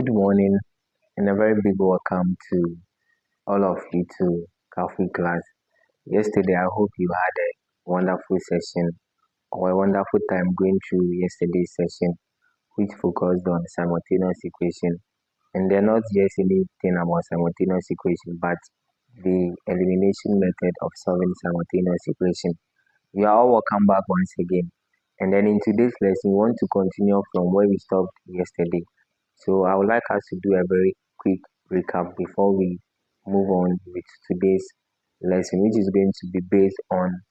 Good morning and a very big welcome to all of you to Coffee Class. Yesterday, I hope you had a wonderful session or a wonderful time going through yesterday's session, which focused on simultaneous equation. And they're not just anything about simultaneous equation, but the elimination method of solving simultaneous equation. You are all welcome back once again. And then in today's lesson, we want to continue from where we stopped yesterday. So I would like us to do a very quick recap before we move on with today's lesson, which is going to be based on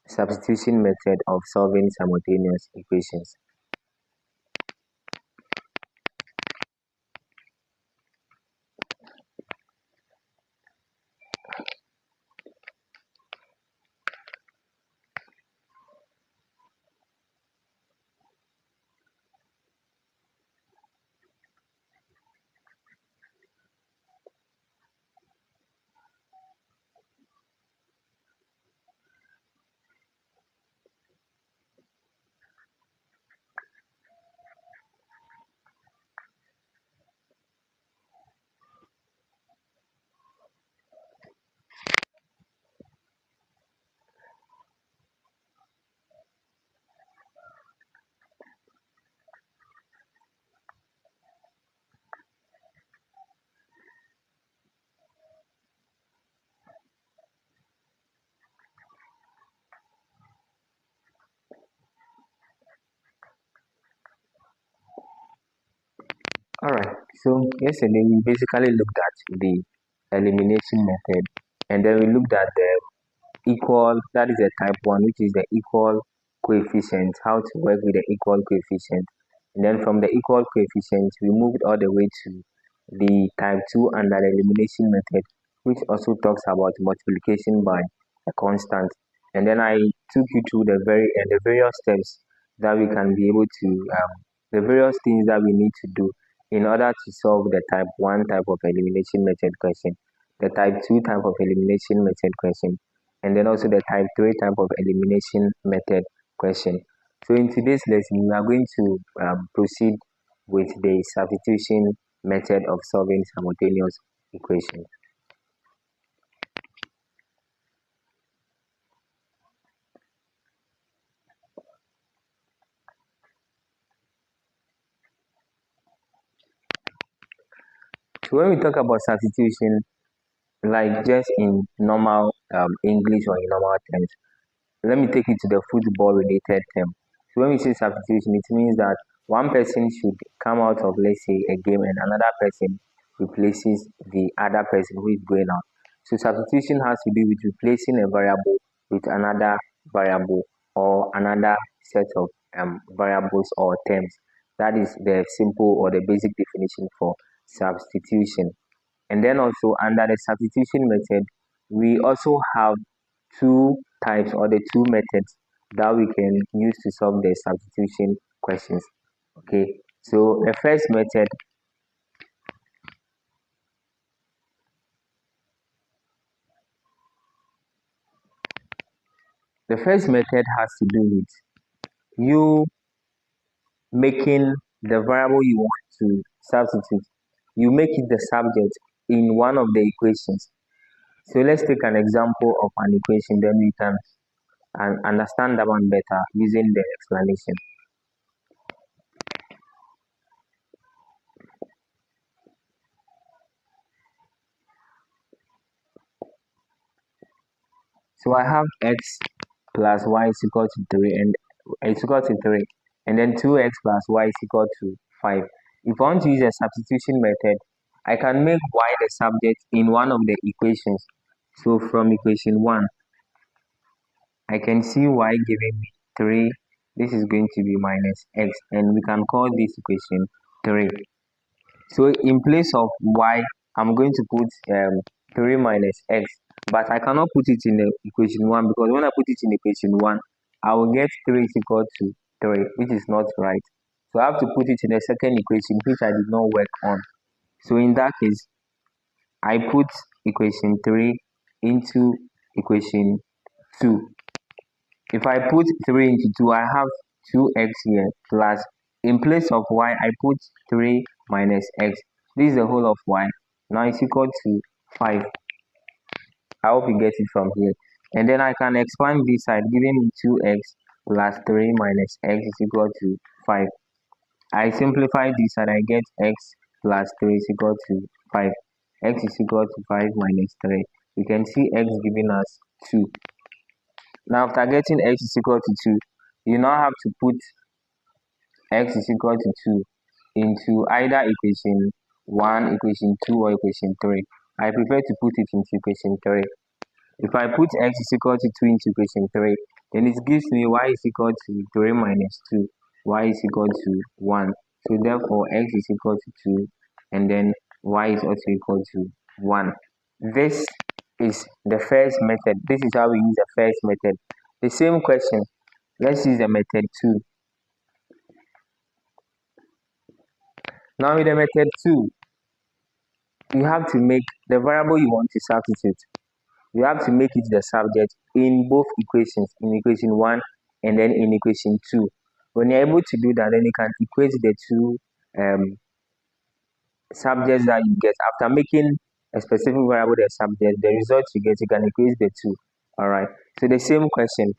substitution method of solving simultaneous equations. Alright, so yesterday we basically looked at the elimination method, and then we looked at the equal, that is a type 1, which is the equal coefficient, how to work with the equal coefficient. And then from the equal coefficient, we moved all the way to the type 2 under the elimination method, which also talks about multiplication by a constant. And then I took you through the various steps that we can be able to, the various things that we need to do in order to solve the type 1 type of elimination method question, the type 2 type of elimination method question, and then also the type 3 type of elimination method question. So in today's lesson, we are going to proceed with the substitution method of solving simultaneous equations. So when we talk about substitution, like just in normal English or in normal terms, let me take it to the football related term. So when we say substitution, it means that one person should come out of, let's say, a game and another person replaces the other person who is going out. So substitution has to do with replacing a variable with another variable or another set of variables or terms. That is the simple or the basic definition for substitution. And then also under the substitution method, we also have two types or the two methods that we can use to solve the substitution questions. Okay, so the first method has to do with you making the variable you want to substitute, you make it the subject in one of the equations. So let's take an example of an equation, then we can understand that one better using the explanation. So I have x plus y is equal to 3 and it's equal to 3, and then 2x plus y is equal to 5. If I want to use a substitution method, I can make y the subject in one of the equations. So from equation 1, I can see y giving me 3. This is going to be minus x, and we can call this equation 3. So in place of y, I'm going to put 3 minus x, but I cannot put it in the equation 1 because when I put it in equation 1, I will get 3 is equal to 3, which is not right. So I have to put it in the second equation, which I did not work on. So in that case, I put equation 3 into equation 2. If I put 3 into 2, I have 2x here plus In place of y, I put 3 minus x. This is the whole of y. Now it's equal to 5. I hope you get it from here. And then I can expand this side, giving me 2x plus 3 minus x is equal to 5. I simplify this and I get x plus 3 is equal to 5. X is equal to 5 minus 3. You can see x giving us 2. Now after getting x is equal to 2, you now have to put x is equal to 2 into either equation 1, equation 2 or equation 3. I prefer to put it into equation 3. If I put x is equal to 2 into equation 3, then it gives me y is equal to 3 minus 2, y is equal to 1. So therefore x is equal to 2 and then y is also equal to 1. This is the first method. This is how we use the first method. The same question, let's use the method 2. Now with the method 2, you have to make the variable you want to substitute. You have to make it the subject in both equations, in equation 1 and then in equation 2. When you're able to do that, then you can equate the two subjects that you get. After making a specific variable the subject, the result you get, you can equate the two. Alright, so the same question,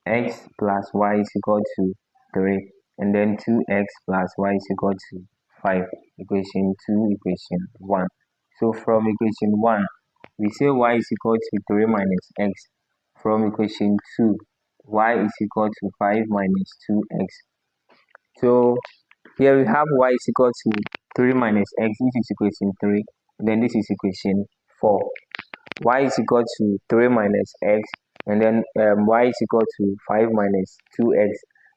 x plus y is equal to 3, and then 2x plus y is equal to 5. Equation 2, equation 1. So from equation 1, we say y is equal to 3 minus x. From equation 2, y is equal to 5 minus 2x. So here we have y is equal to 3 minus x, which is equation 3. Then this is equation 4. Y is equal to 3 minus x, and then y is equal to 5 minus 2x.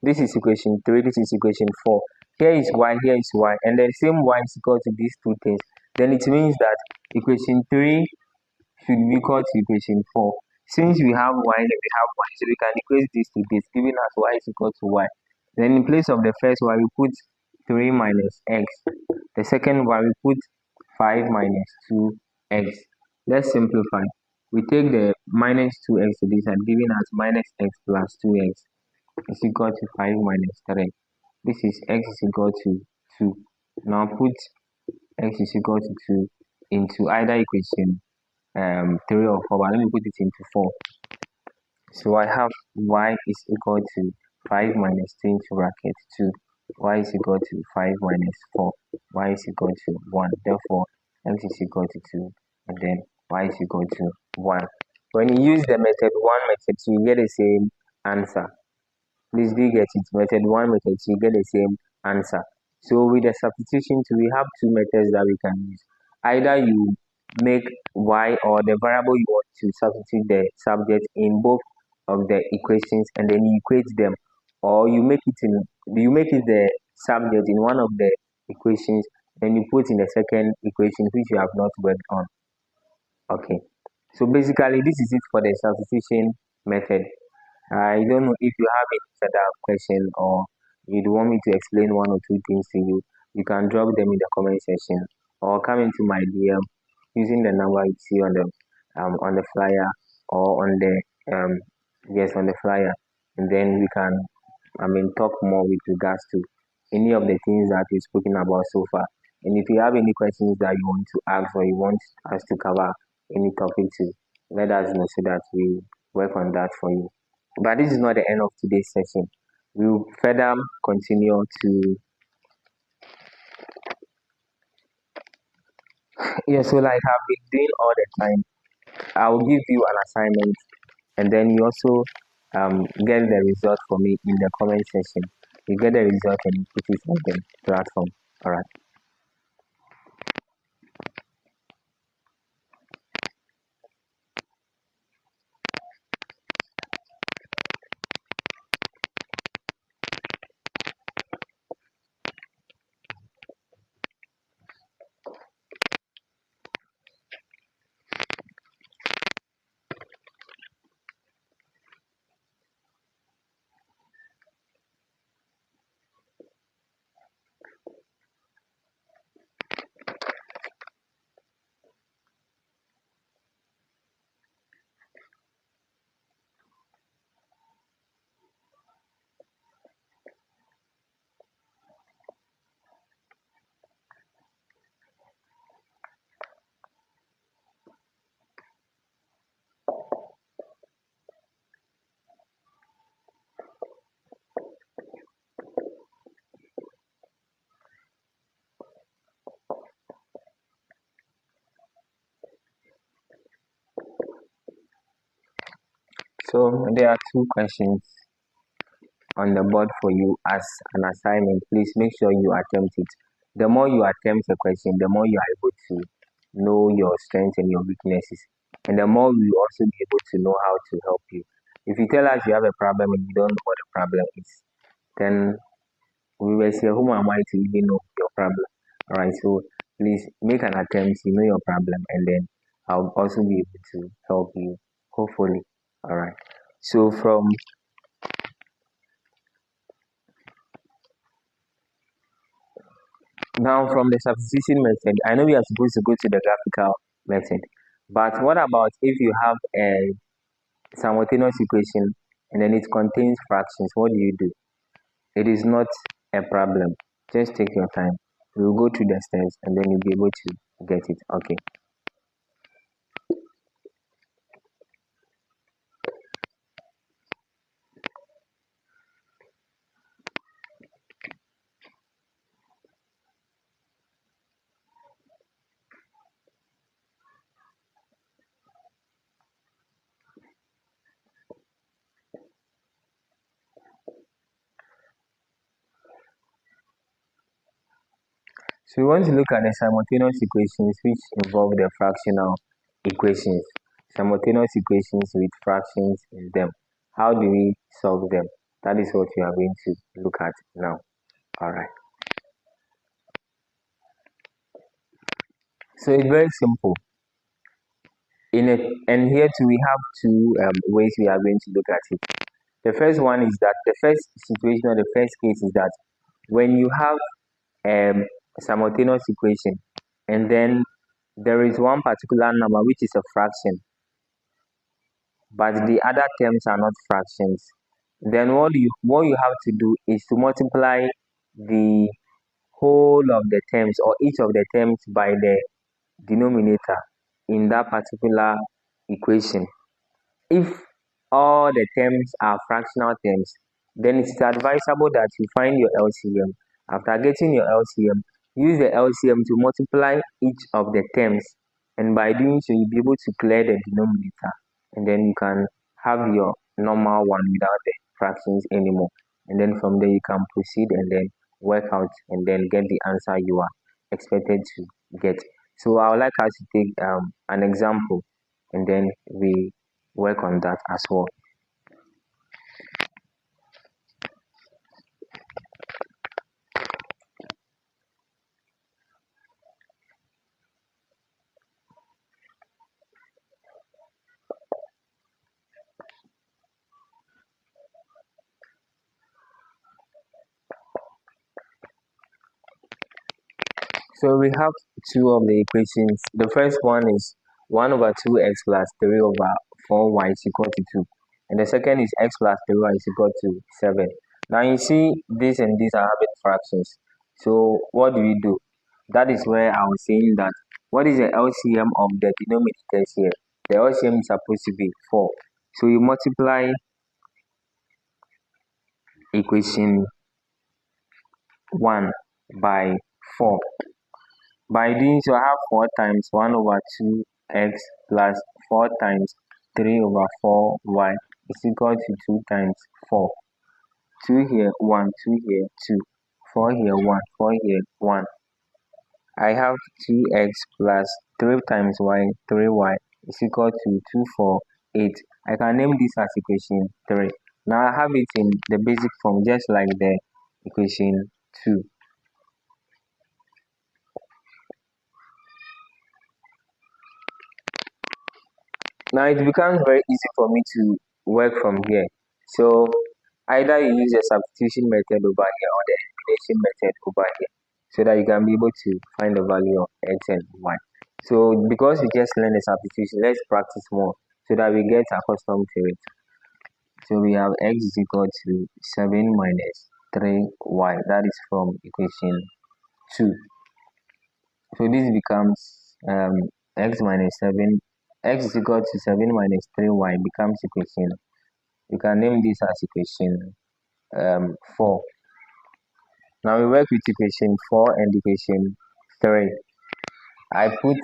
This is equation 3, this is equation 4. Here is y, here is y, and then same y is equal to these two things. Then it means that equation 3 should be equal to equation 4. Since we have y and we have y, so we can equate this to this, giving us y is equal to y. Then in place of the first y, we put 3 minus x. The second y, we put 5 minus 2x. Let's simplify. We take the minus 2x to this side, giving us minus x plus 2x is equal to 5 minus 3. This is x is equal to 2. Now put x is equal to 2 into either equation 3 or 4, but let me put it into 4. So I have y is equal to 5 minus 2 into bracket 2. Y is equal to 5 minus 4. Y is equal to 1. Therefore, x is equal to 2. And then y is equal to 1. When you use the method 1, method 2, you get the same answer. Please do get it. Method 1, method 2, you get the same answer. So with the substitution, we have two methods that we can use. Either you make y or the variable you want to substitute the subject in both of the equations and then you equate them, or you make it the subject in one of the equations, then you put in the second equation which you have not worked on. Okay, so basically this is it for the substitution method. I don't know if you have any further question or you'd want me to explain one or two things to you. You can drop them in the comment section or come into my DM using the number you see on the flyer or on the on the flyer, and then we can talk more with regards to any of the things that we've spoken about so far. And if you have any questions that you want to ask or you want us to cover any topic to, let us know so that we work on that for you. But this is not the end of today's session. We will further continue to so like I've been doing all the time, I will give you an assignment and then you also get the result for me in the comment section. You get the result and you put it on the platform. All right. So there are two questions on the board for you as an assignment. Please make sure you attempt it. The more you attempt a question, the more you are able to know your strengths and your weaknesses, and the more we will also be able to know how to help you. If you tell us you have a problem and you don't know what the problem is, then we will say, who am I to even know your problem? All right, so please make an attempt to know your problem, and then I'll also be able to help you, hopefully. All right, so from the substitution method, I know we are supposed to go to the graphical method, but what about if you have a simultaneous equation and then it contains fractions? What do you do? It is not a problem. Just take your time. We'll go through the steps and then you'll be able to get it. Okay. So we want to look at the simultaneous equations which involve the fractional equations. Simultaneous equations with fractions in them. How do we solve them? That is what we are going to look at now. Alright. So it's very simple. And here too we have two ways we are going to look at it. The first one is that the first situation or the first case is that when you have a simultaneous equation and then there is one particular number which is a fraction, but the other terms are not fractions, then what you have to do is to multiply the whole of the terms or each of the terms by the denominator in that particular equation. If all the terms are fractional terms, then it is advisable that you find your LCM. After getting your LCM, use the LCM to multiply each of the terms, and by doing so, you'll be able to clear the denominator, and then you can have your normal one without the fractions anymore. And then from there, you can proceed and then work out and then get the answer you are expected to get. So I would like us to take an example, and then we work on that as well. So we have two of the equations. The first one is 1 over 2x plus 3 over 4y is equal to 2. And the second is x plus 3y is equal to 7. Now you see this and this are having fractions. So what do we do? That is where I was saying that what is the LCM of the denominators here? The LCM is supposed to be 4. So you multiply equation 1 by 4. By doing so, I have 4 times 1 over 2x plus 4 times 3 over 4y is equal to 2 times 4. 2 here, 1, 2 here, 2. 4 here, 1, 4 here, 1. I have 2x plus 3 times y, 3y is equal to 2, 4, 8. I can name this as equation 3. Now I have it in the basic form just like the equation 2. Now it becomes very easy for me to work from here. So either you use the substitution method over here or the elimination method over here so that you can be able to find the value of x and y. So because we just learned the substitution, let's practice more so that we get accustomed to it. So we have x is equal to 7 minus 3y. That is from equation 2. So this becomes x minus 7. X is equal to 7 minus 3y becomes equation. You can name this as equation 4. Now we work with equation 4 and equation 3. I put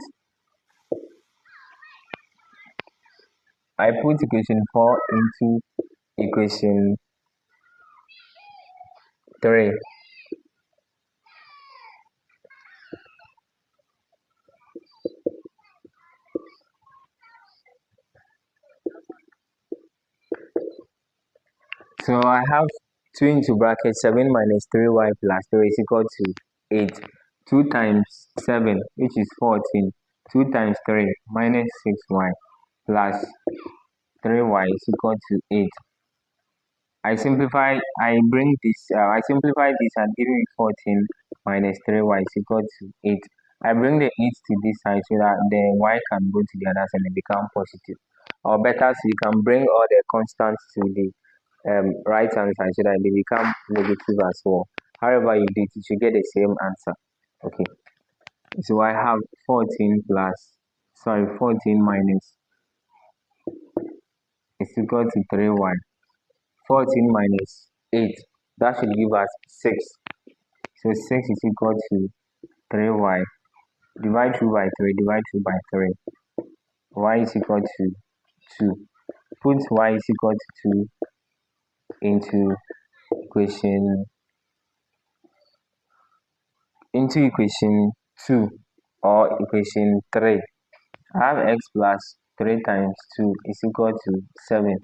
I put equation 4 into equation 3. So I have 2 into bracket 7 minus 3y plus 3 is equal to 8. 2 times 7, which is 14. 2 times 3 minus 6y plus 3y is equal to 8. I simplify this and give me 14 minus 3y is equal to 8. I bring the 8 to this side so that the y can go to the other side and become positive. Or better, so you can bring all the constants to the right hand side so that they become negative as well. However you do it, you should get the same answer. Okay. So I have 14 minus is equal to 3y. 14 minus 8, that should give us 6. So 6 is equal to 3y. Divide 2 by 3, divide 2 by 3. Y is equal to 2. Put y is equal to 2 into equation 2 or equation 3. I have x plus 3 times 2 is equal to 7.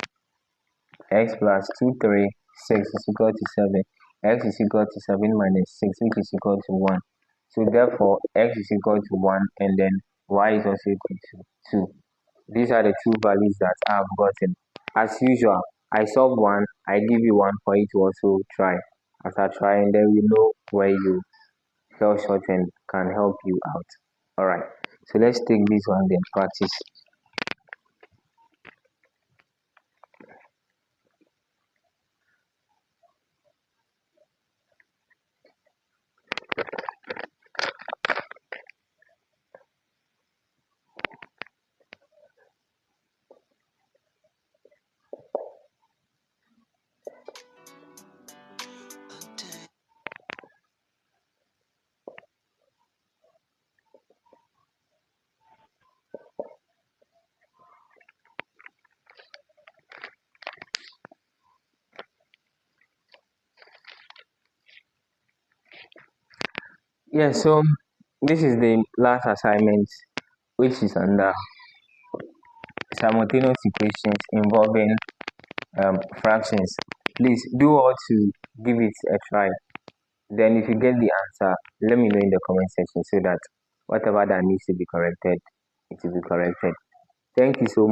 X plus 2, 3, 6 is equal to 7. X is equal to 7 minus 6, which is equal to 1. So therefore, x is equal to 1 and then y is also equal to 2. These are the two values that I have gotten. As usual, I solve one, I give you one for you to also try. After trying, then we know where you fell short and can help you out. Alright, so let's take this one then practice. Yeah, so this is the last assignment, which is under simultaneous equations involving fractions. Please do all to give it a try. Then if you get the answer, let me know in the comment section so that whatever that needs to be corrected, it will be corrected. Thank you so much.